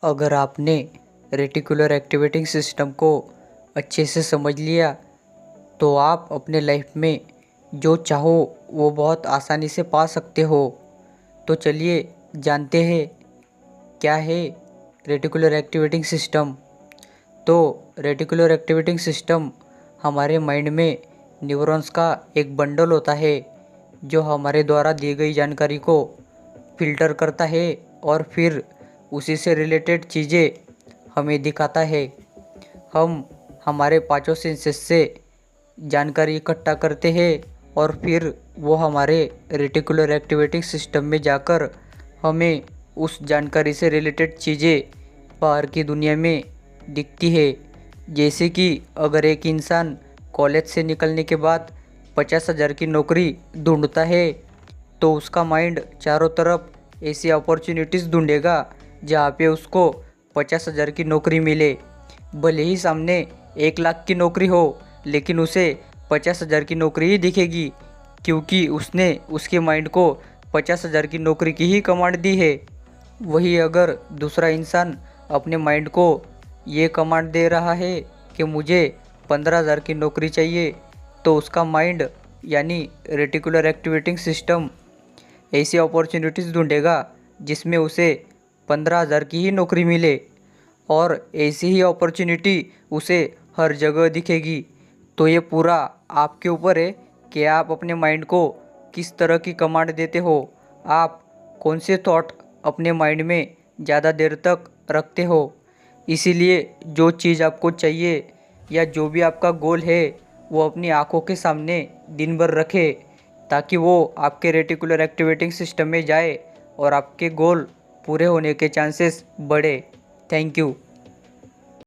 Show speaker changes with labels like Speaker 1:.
Speaker 1: अगर आपने reticular activating system को अच्छे से समझ लिया तो आप अपने लाइफ में जो चाहो वो बहुत आसानी से पा सकते हो। तो चलिए जानते हैं क्या है रेटिकुलर एक्टिवेटिंग सिस्टम। तो रेटिकुलर एक्टिवेटिंग सिस्टम हमारे माइंड में न्यूरॉन्स का एक बंडल होता है जो हमारे द्वारा दी गई जानकारी को फिल्टर करता है और फिर उसी से रिलेटेड चीज़ें हमें दिखाता है। हम हमारे पांचों सेंसेस से जानकारी इकट्ठा करते हैं और फिर वो हमारे रेटिकुलर एक्टिवेटिंग सिस्टम में जाकर हमें उस जानकारी से रिलेटेड चीज़ें बाहर की दुनिया में दिखती है। जैसे कि अगर एक इंसान कॉलेज से निकलने के बाद 50,000 की नौकरी ढूंढता है तो उसका माइंड चारों तरफ ऐसी अपॉर्चुनिटीज़ ढूंढेगा जहाँ पे उसको 50,000 की नौकरी मिले। भले ही सामने 1,00,000 की नौकरी हो लेकिन उसे 50,000 की नौकरी ही दिखेगी क्योंकि उसने उसके माइंड को 50,000 की नौकरी की ही कमांड दी है। वही अगर दूसरा इंसान अपने माइंड को ये कमांड दे रहा है कि मुझे 15,000 की नौकरी चाहिए तो उसका माइंड यानी रेटिकुलर एक्टिवेटिंग सिस्टम ऐसी अपॉर्चुनिटीज़ ढूंढेगा जिसमें उसे 15,000 की ही नौकरी मिले और ऐसी ही अपॉर्चुनिटी उसे हर जगह दिखेगी। तो ये पूरा आपके ऊपर है कि आप अपने माइंड को किस तरह की कमांड देते हो। आप कौन से थॉट अपने माइंड में ज़्यादा देर तक रखते हो। इसीलिए जो चीज़ आपको चाहिए या जो भी आपका गोल है वो अपनी आँखों के सामने दिन भर रखे ताकि वो आपके रेटिकुलर एक्टिवेटिंग सिस्टम में जाए और आपके गोल पूरे होने के चांसेस बढ़े। Thank you.